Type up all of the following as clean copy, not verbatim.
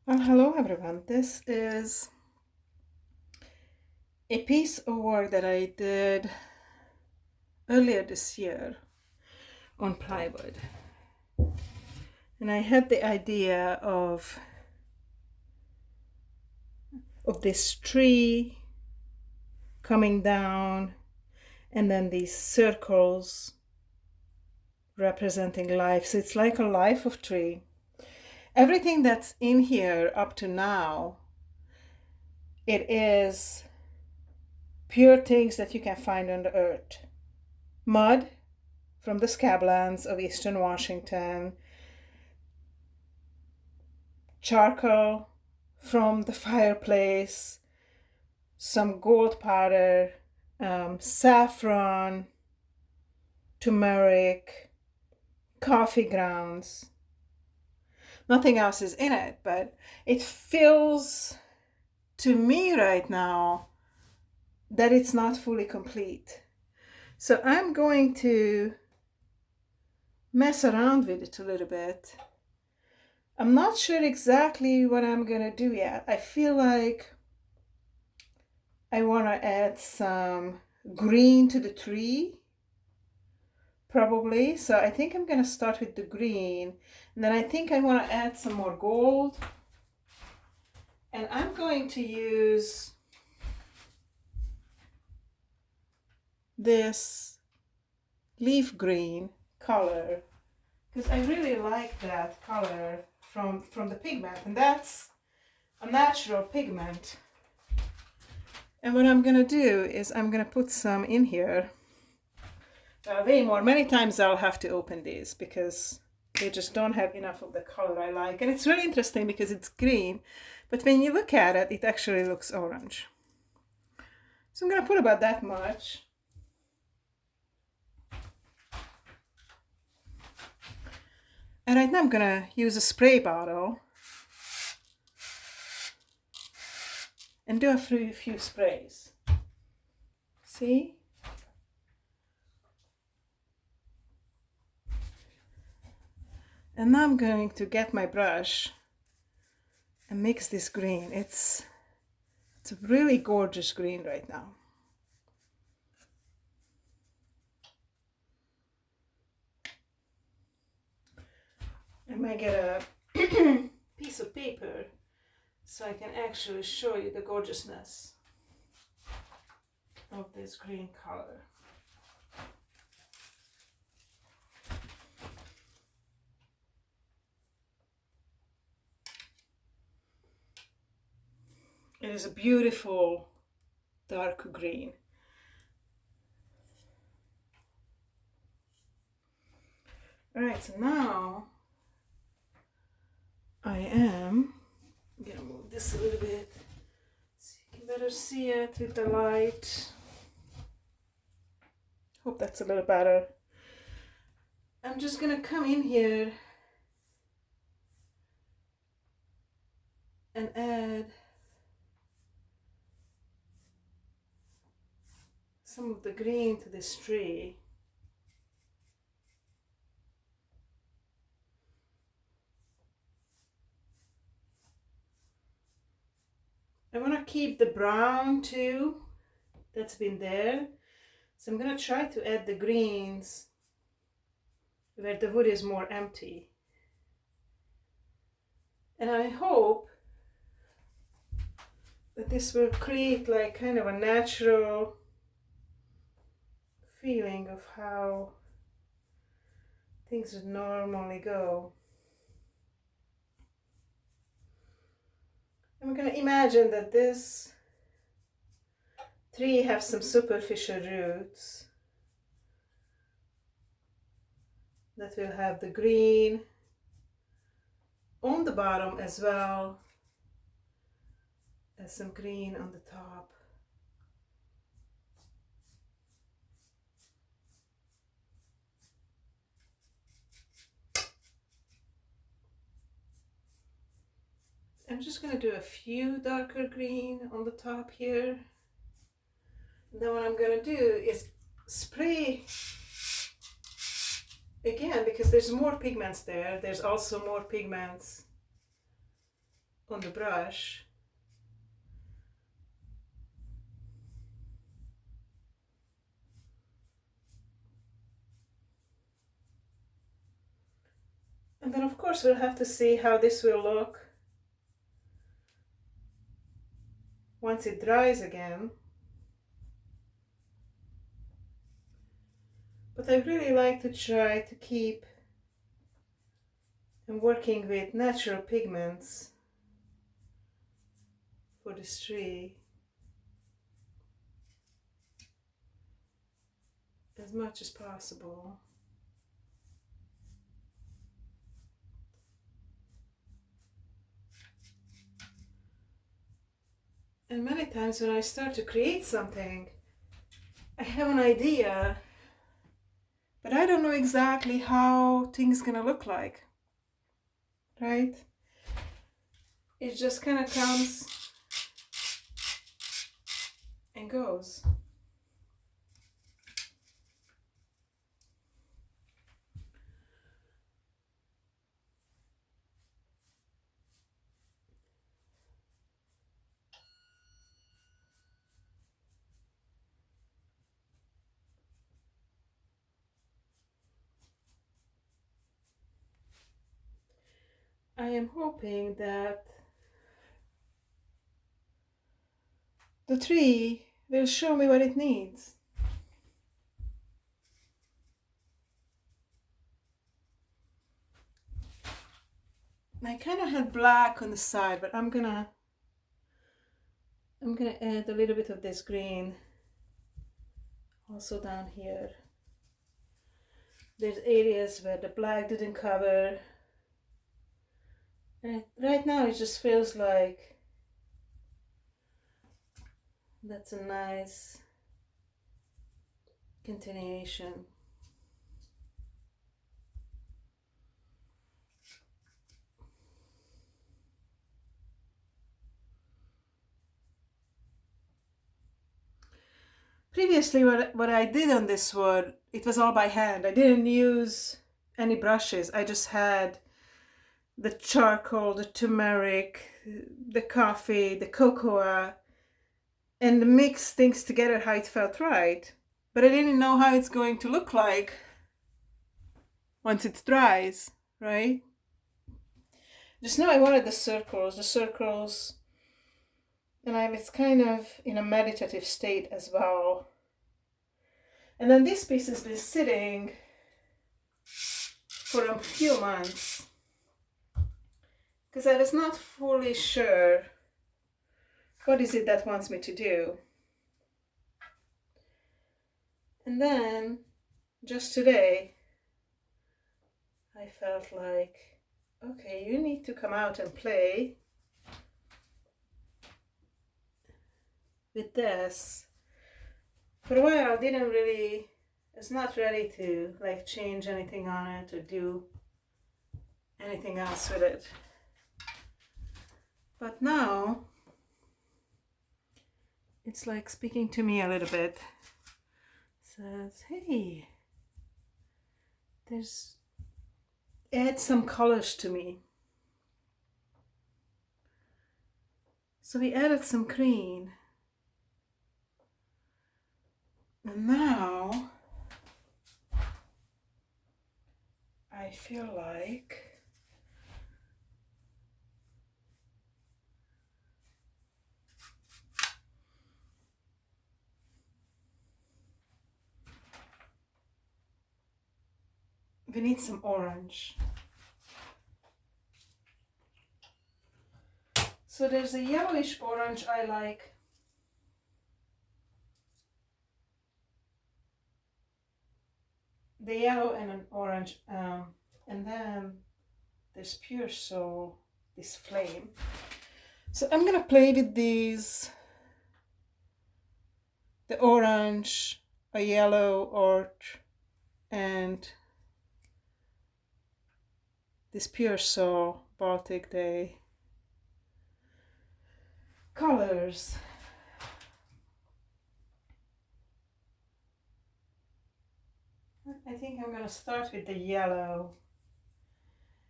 Well, hello everyone. This is a piece of work that I did earlier this year on plywood. And I had the idea of this tree coming down and then these circles representing life. So it's like a life of tree. Everything that's in here up to now, it is pure things that you can find on the earth. Mud from the scablands of eastern Washington, charcoal from the fireplace, some gold powder, saffron, turmeric, coffee grounds. Nothing else is in it, but it feels to me right now that it's not fully complete. So I'm going to mess around with it a little bit. I'm not sure exactly what I'm gonna do yet. I feel like I want to add some green to the tree, probably. So I think I'm gonna start with the green, and then I think I want to add some more gold. And I'm going to use this leaf green color because I really like that color from the pigment, and that's a natural pigment. And what I'm gonna do is I'm gonna put some in here. Way more. Many times I'll have to open these because they just don't have enough of the color I like. And it's really interesting because it's green, but when you look at it, it actually looks orange. So I'm gonna put about that much. And right now I'm gonna use a spray bottle and do a few sprays. See? And now I'm going to get my brush and mix this green. It's a really gorgeous green right now. I might get a piece of paper so I can actually show you the gorgeousness of this green color. It is a beautiful dark green. All right, so now I am gonna move this a little bit so you can better see it with the light. Hope that's a little better. I'm just gonna come in here and add some of the green to this tree. I want to keep the brown too that's been there, so I'm going to try to add the greens where the wood is more empty. And I hope that this will create like kind of a natural feeling of how things would normally go. I'm going to imagine that this tree has some superficial roots that will have the green on the bottom as well as some green on the top. I'm just going to do a few darker green on the top here. And then what I'm going to do is spray again, because there's more pigments there. There's also more pigments on the brush. And then of course we'll have to see how this will look once it dries again. But I really like to try to keep and working with natural pigments for this tree as much as possible. And many times when I start to create something, I have an idea, but I don't know exactly how things gonna look like, right? It just kind of comes and goes. I am hoping that the tree will show me what it needs. I kind of had black on the side, but I'm gonna add a little bit of this green also down here. There's areas where the black didn't cover, and right now it just feels like that's a nice continuation. Previously, what I did on this wood, it was all by hand. I didn't use any brushes. I just had the charcoal, the turmeric, the coffee, the cocoa, and mix things together how it felt right. But I didn't know how it's going to look like once it dries, right? Just know I wanted the circles, and it's kind of in a meditative state as well. And then this piece has been sitting for a few months because I was not fully sure what is it that wants me to do. And then just today I felt like, okay, you need to come out and play with this. For a while I was not ready to like change anything on it or do anything else with it. But now it's like speaking to me a little bit. Says, hey, add some colors to me. So we added some green. And now I feel like we need some orange. So there's a yellowish orange I like. The yellow and an orange, and then there's pure soul, this flame. So I'm gonna play with these, the orange, a yellow orch, and this pure soul Baltic Day colors. I think I'm gonna start with the yellow,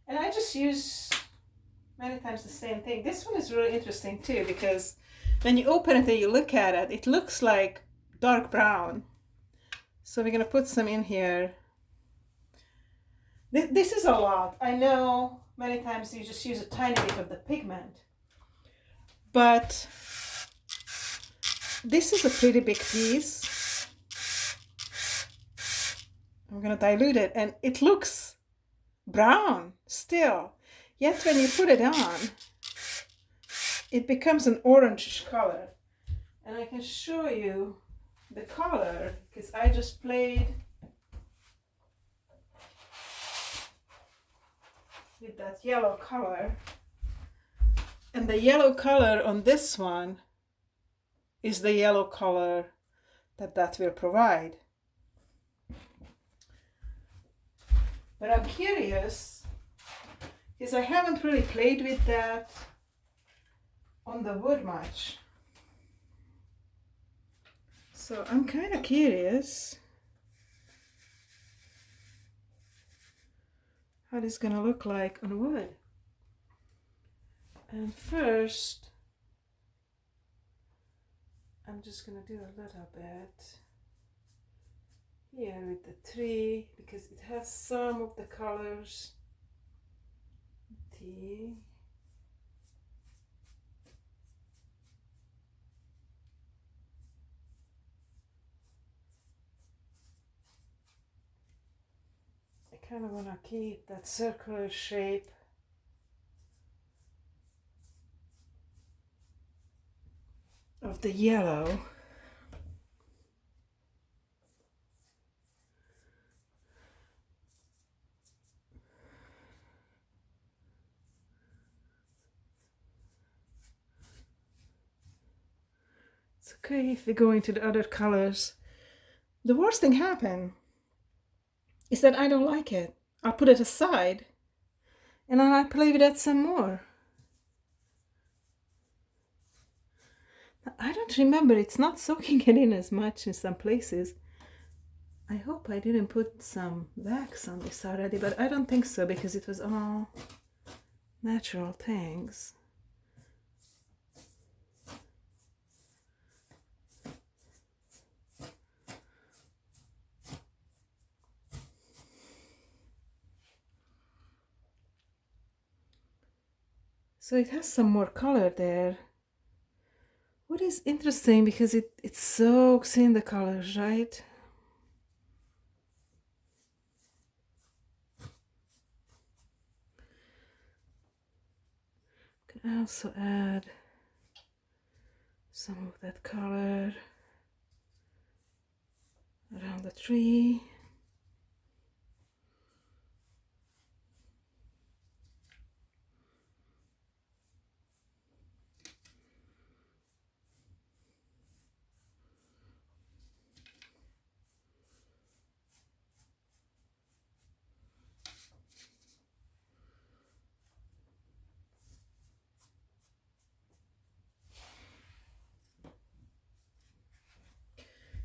and I just use many times the same thing. This one is really interesting too, because when you open it and you look at it, it looks like dark brown. So we're gonna put some in here. This is a lot. I know many times you just use a tiny bit of the pigment, but this is a pretty big piece. I'm gonna dilute it, and it looks brown still. Yet when you put it on, it becomes an orangish color. And I can show you the color because I just played with that yellow color. And the yellow color on this one is the yellow color that will provide. But I'm curious because I haven't really played with that on the wood much. So I'm kind of curious how this is going to look like on wood. And first, I'm just going to do a little bit here with the tree because it has some of the colors. Tea. I kind of want to keep that circular shape. Of the yellow. It's okay if we go into the other colors. The worst thing happen is that I don't like it. I'll put it aside and then I'll play with it some more. I don't remember, it's not soaking it in as much in some places. I hope I didn't put some wax on this already, but I don't think so because it was all natural things. So it has some more color there. What is interesting because it soaks in the colors, right? Can also add some of that color around the tree.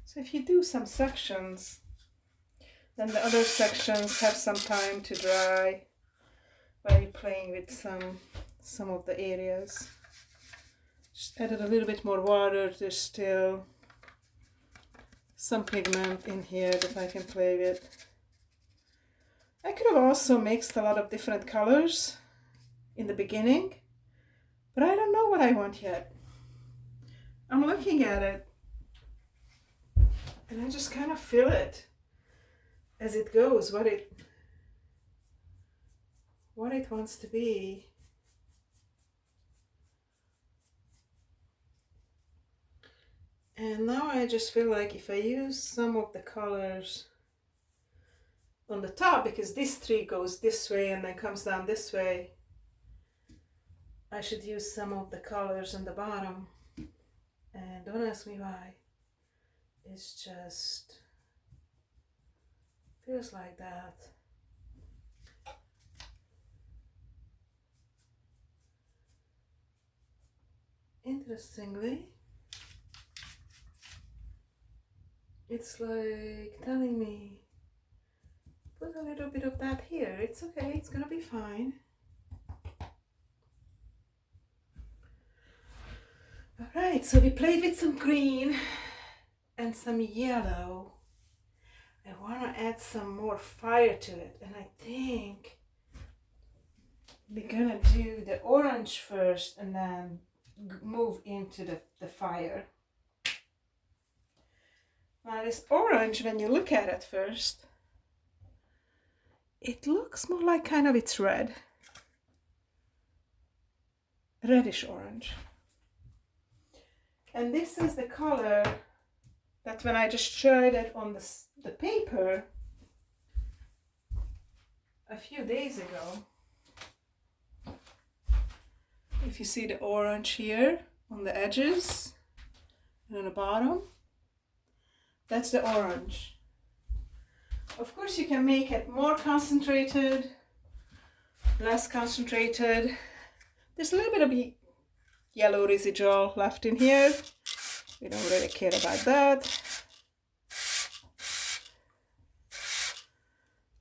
So if you do some sections, then the other sections have some time to dry while you're playing with some of the areas. Just added a little bit more water. There's still some pigment in here that I can play with. I could have also mixed a lot of different colors in the beginning, but I don't know what I want yet. I'm looking at it and I just kind of feel it as it goes, what it wants to be. And now I just feel like if I use some of the colors on the top, because this tree goes this way and then comes down this way, I should use some of the colors on the bottom. And don't ask me why. It's just feels like that. Interestingly, it's like telling me, put a little bit of that here. It's okay, it's gonna be fine. Alright, so we played with some green and some yellow. I want to add some more fire to it, and I think we're gonna do the orange first and then move into the fire. Now this orange, when you look at it first, it looks more like kind of it's red. Reddish orange. And this is the color that when I just tried it on the paper a few days ago. If you see the orange here on the edges and on the bottom, that's the orange. Of course you can make it more concentrated, less concentrated. There's a little bit of yellow residual left in here. We don't really care about that.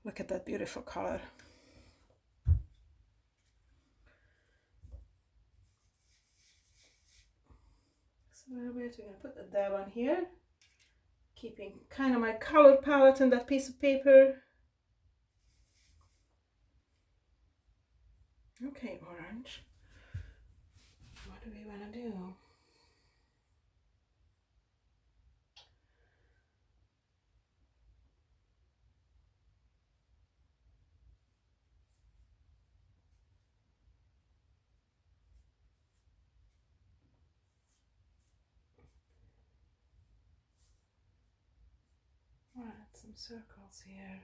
Look at that beautiful color. So we're going to put a dab on here, keeping kind of my color palette on that piece of paper. Okay, orange. What do we want to do? I'll add some circles here.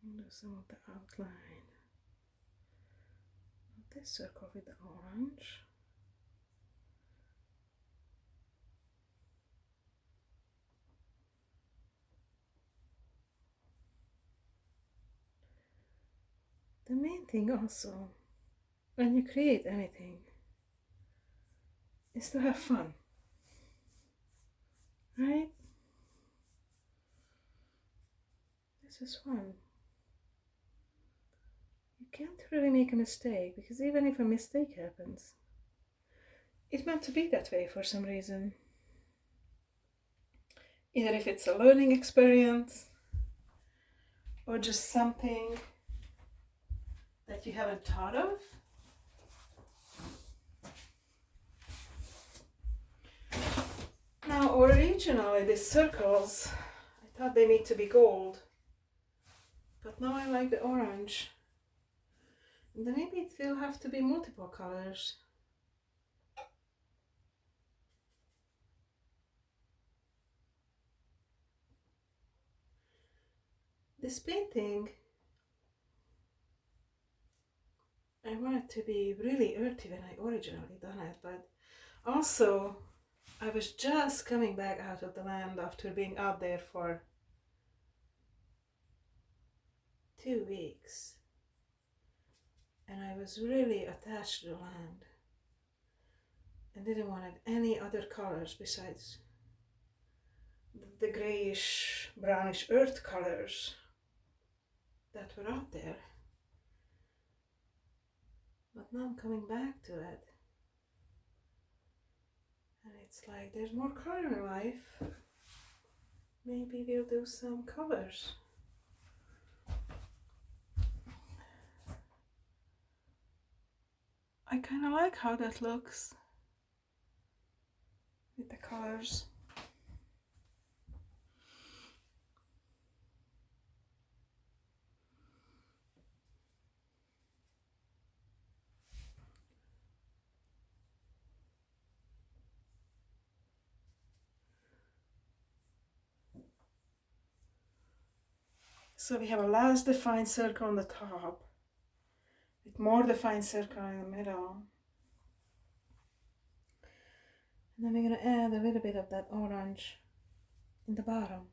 Do some of the outline of this circle with the orange. The main thing also, when you create anything, is to have fun, right? This is fun. You can't really make a mistake, because even if a mistake happens, it's meant to be that way for some reason. Either if it's a learning experience or just something that you haven't thought of. Now originally these circles, I thought they need to be gold, but now I like the orange. And then maybe it will have to be multiple colors. This painting, I wanted to be really earthy when I originally done it, but also I was just coming back out of the land after being out there for 2 weeks. And I was really attached to the land and didn't want any other colors besides the grayish, brownish earth colors that were out there. But now I'm coming back to it. And it's like there's more color in life. Maybe we'll do some colors. I kind of like how that looks with the colors. So we have a last defined circle on the top, with more defined circle in the middle. And then we're going to add a little bit of that orange in the bottom.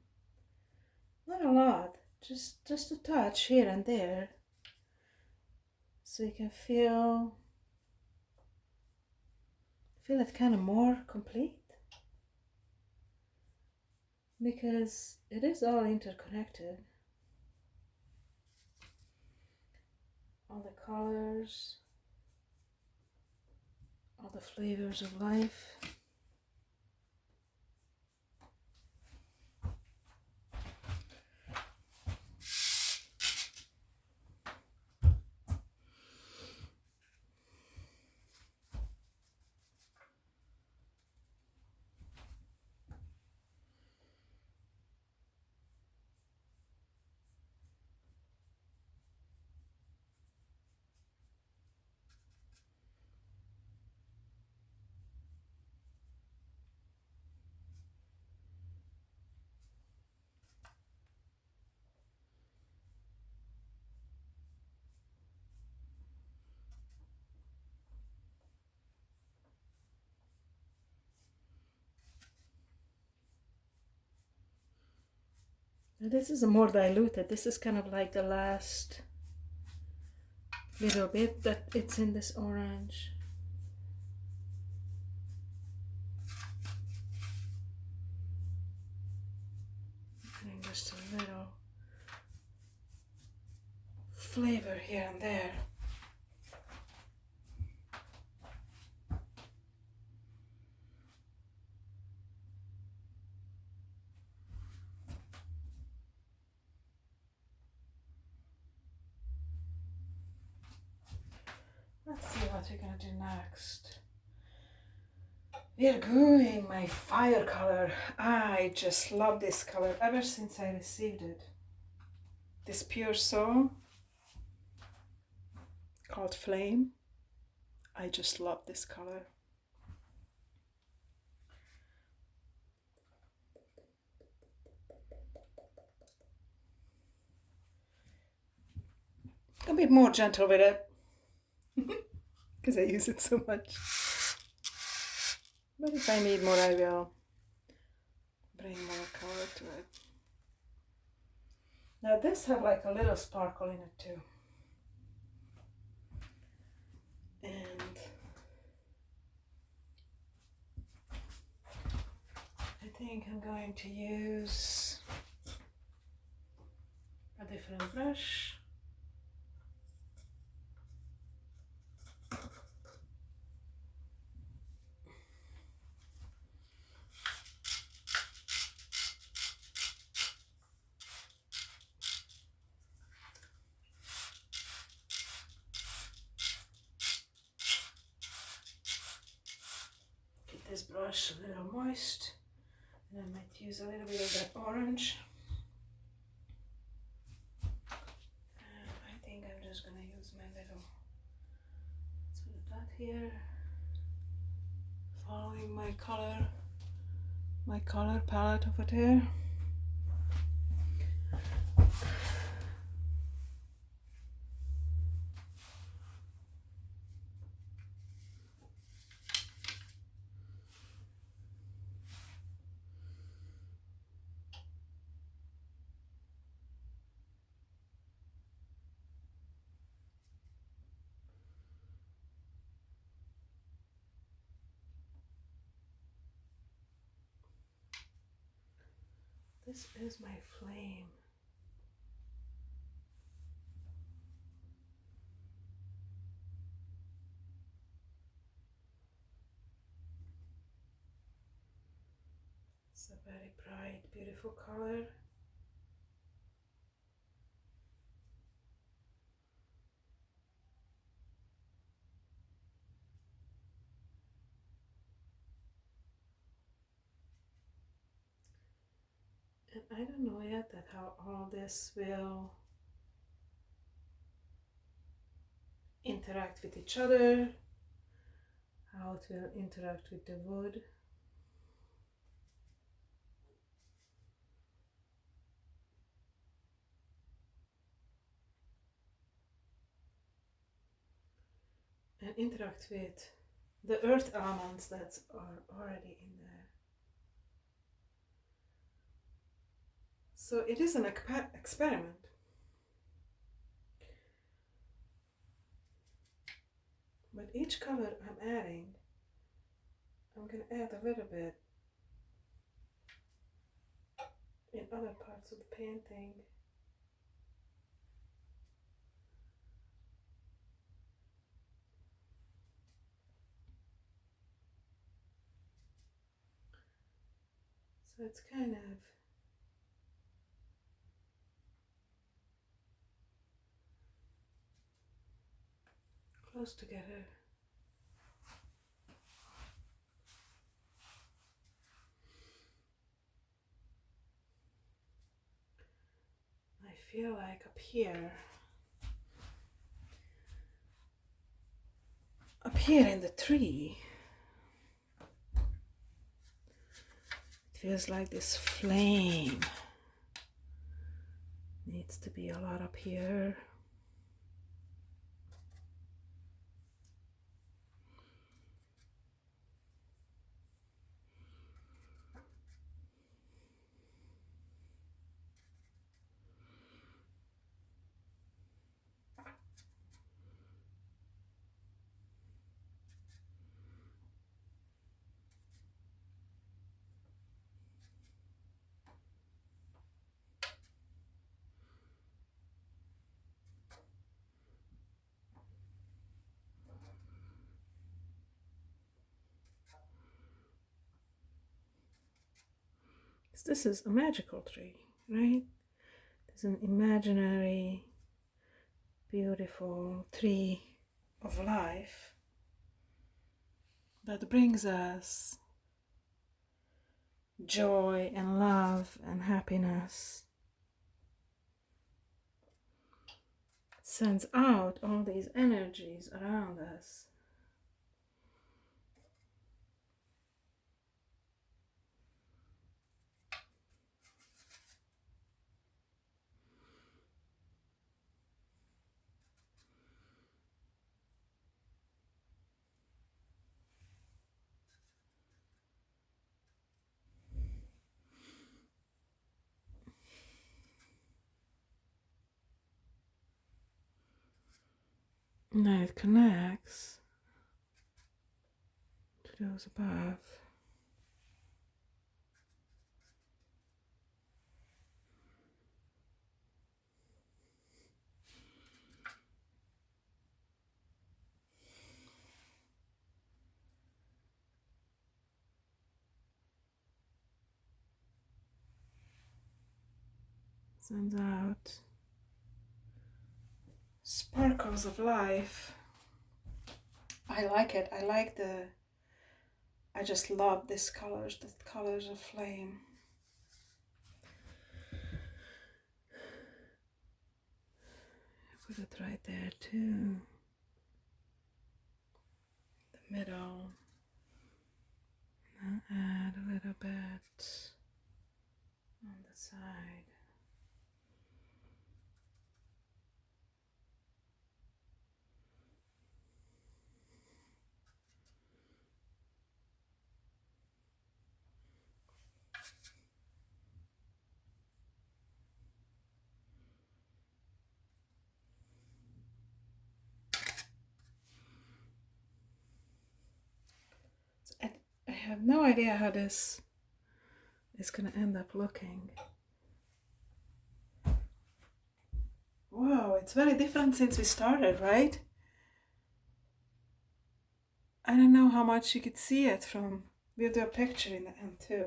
Not a lot, just a touch here and there, so you can feel it kind of more complete, because it is all interconnected. All the colors, all the flavors of life. Now this is a more diluted. This is kind of like the last little bit that it's in this orange. Putting just a little flavor here and there. Let's see what we're gonna do next. We are going my fire color. I just love this color ever since I received it. This pure soul called Flame. I just love this color. A bit more gentle with it because I use it so much. But if I need more, I will bring more color to it. Now this have like a little sparkle in it too. And I think I'm going to use a different brush. This brush a little moist, and I might use a little bit of that orange. And I think I'm just gonna use my little, let's put that here, following my color palette over there. This is my flame. It's a very bright, beautiful color. And I don't know yet that how all this will interact with each other, how it will interact with the wood. And interact with the earth elements that are already in there. So it is an experiment. But each color I'm adding, I'm going to add a little bit in other parts of the painting. So it's kind of close together. I feel like up here in the tree, it feels like this flame needs to be a lot up here. This is a magical tree, right? It's an imaginary, beautiful tree of life that brings us joy and love and happiness. Sends out all these energies around us. Now it connects to those above. Sends out sparkles of life. I like it. I just love these colors, the colors of flame. Put it right there too. The middle. And add a little bit on the side. I have no idea how this is going to end up looking. Wow, it's very different since we started, right? I don't know how much you could see it from, we'll do a picture in the end too.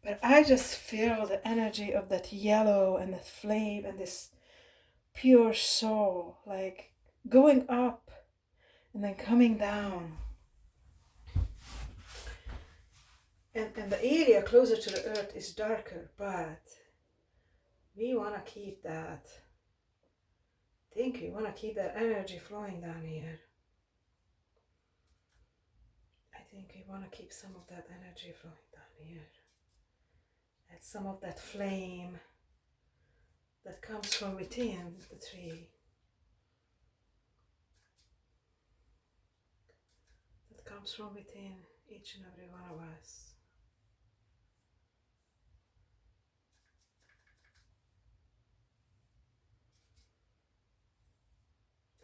But I just feel the energy of that yellow and that flame and this pure soul, like going up and then coming down. And the area closer to the earth is darker, but we want to keep that. I think we want to keep that energy flowing down here. I think we want to keep some of that energy flowing down here. And some of that flame that comes from within the tree. That comes from within each and every one of us.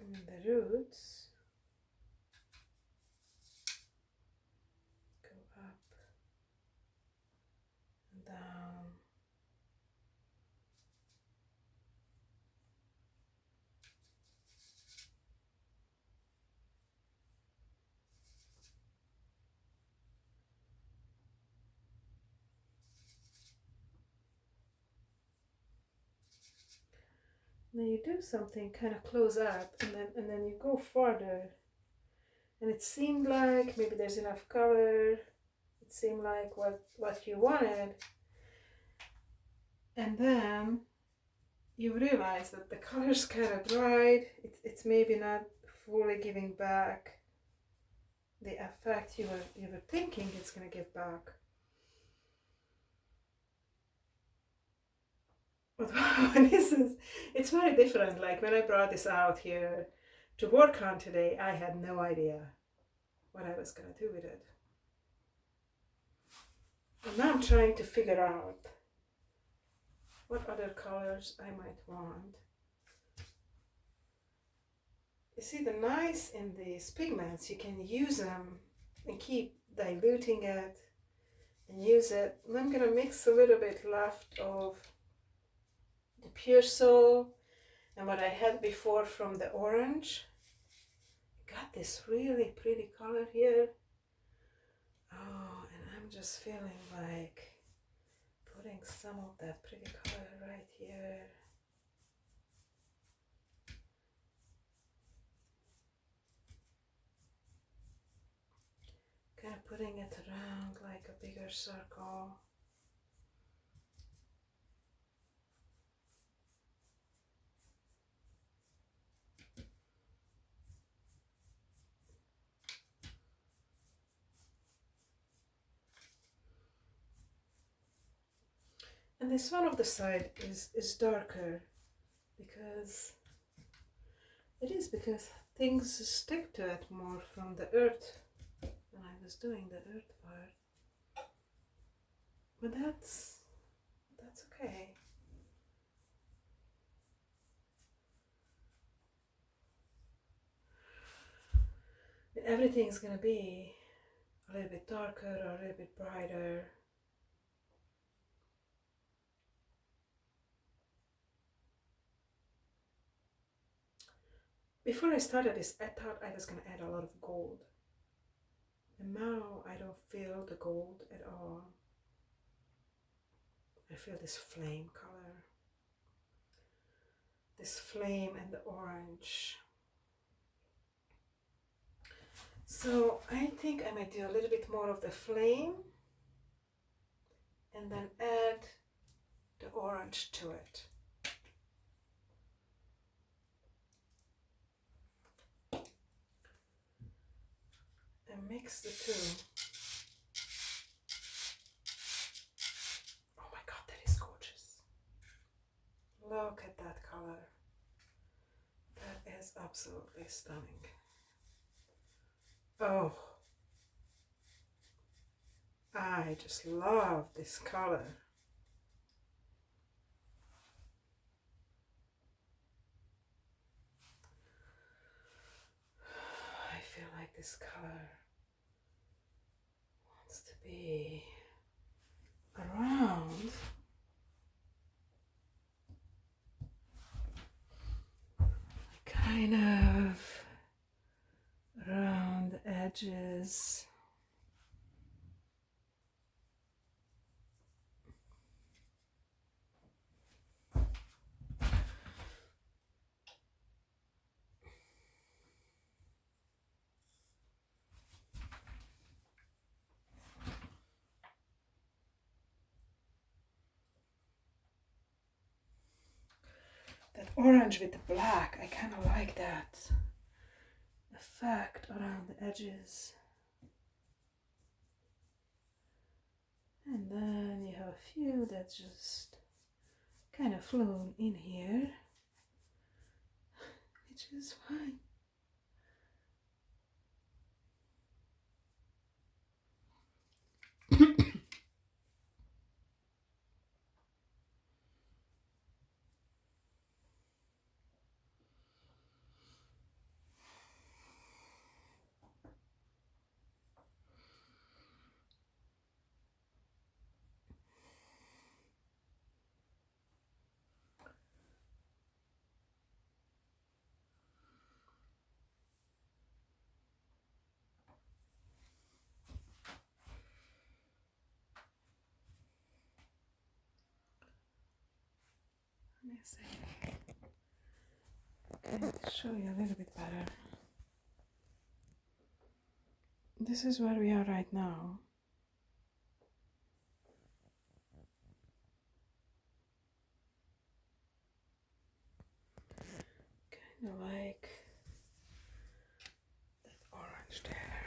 And the roots go up and down. Then you do something kind of close up, and then you go further, and it seemed like maybe there's enough color. It seemed like what you wanted, and then you realize that the color's kind of dried. It's maybe not fully giving back the effect you were thinking it's gonna give back. But it's very different. Like when I brought this out here to work on today, I had no idea what I was gonna do with it. And now I'm trying to figure out what other colors I might want. You see, the nice in these pigments, you can use them and keep diluting it and use it. And I'm gonna mix a little bit left of the pure soul and what I had before from the orange. Got this really pretty color here. Oh, and I'm just feeling like putting some of that pretty color right here. Kind of putting it around like a bigger circle. And this one of the side is darker because things stick to it more from the earth when I was doing the earth part. But that's okay. Everything's gonna be a little bit darker or a little bit brighter. Before I started this, I thought I was going to add a lot of gold. And now I don't feel the gold at all. I feel this flame color. This flame and the orange. So I think I might do a little bit more of the flame and then add the orange to it. And mix the two. Oh my God, that is gorgeous. Look at that color. That is absolutely stunning. Oh, I just love this color. I feel like this color wants to be around kind of around the edges. That orange with the black, I kind of like that effect around the edges. And then you have a few that just kind of flown in here, which is fine. me see. Okay, show you a little bit better. This is where we are right now. Kind of like that orange there.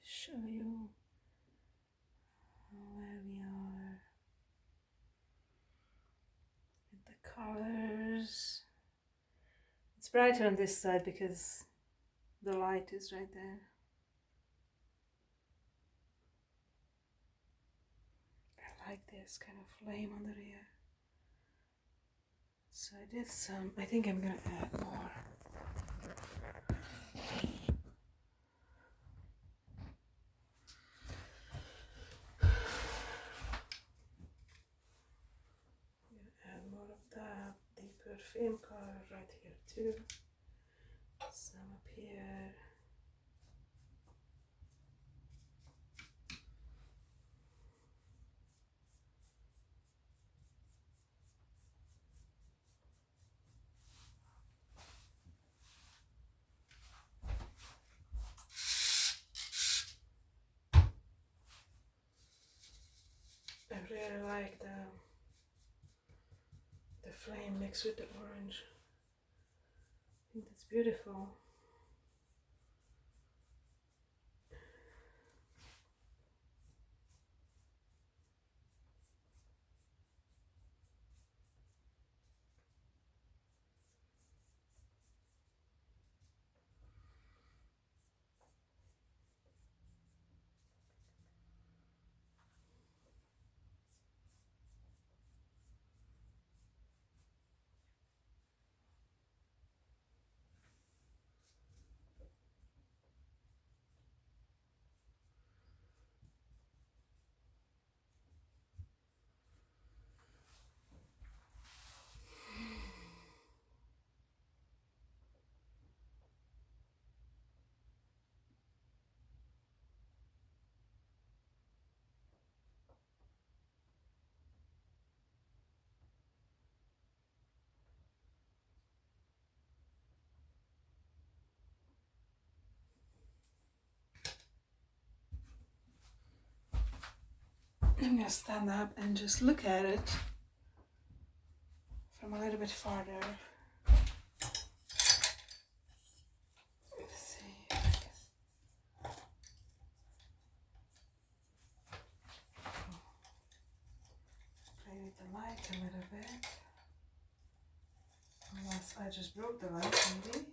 Show you where we are with the colors. It's brighter on this side because the light is right there. I like this kind of flame on the rear. So I did some, I think I'm gonna add more. I'm gonna add more of that deeper film color right here too. Some up here. I really like the flame mixed with the orange. I think that's beautiful. I'm gonna stand up and just look at it from a little bit farther. Let's see if I can play with the light a little bit. Unless I just broke the light, maybe.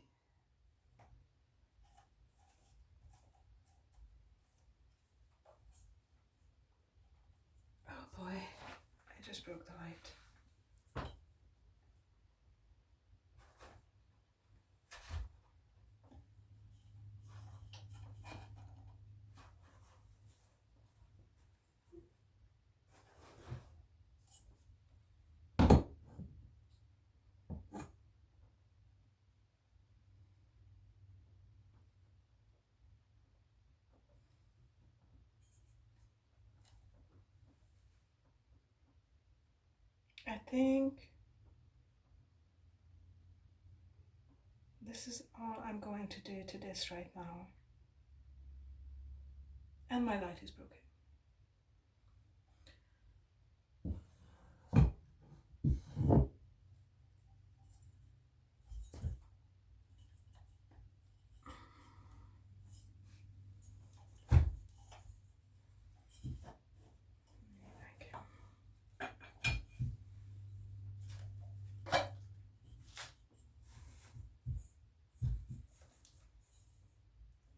Oh boy, I just broke the light. I think this is all I'm going to do to this right now. And my light is broken.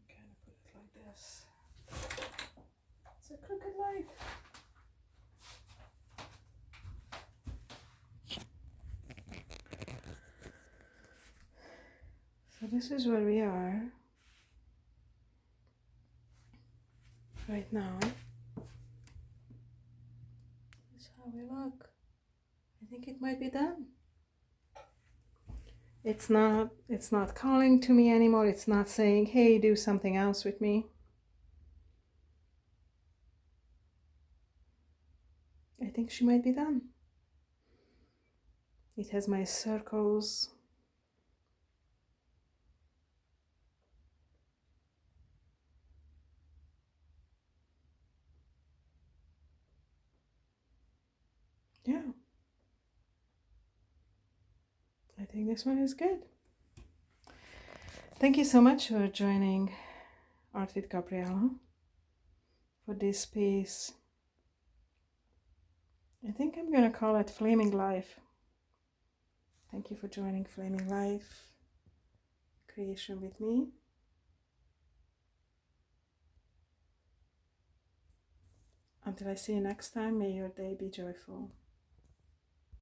Kind of put it like this. It's a crooked light. So this is where we are right now. This is how we look. I think it might be done. It's not calling to me anymore. It's not saying, hey, do something else with me. I think she might be done. It has my circles. Yeah, I think this one is good. Thank you so much for joining Art with Gabriella for this piece. I think I'm gonna call it Flaming Life. Thank you for joining Flaming Life creation with me. Until I see you next time, may your day be joyful.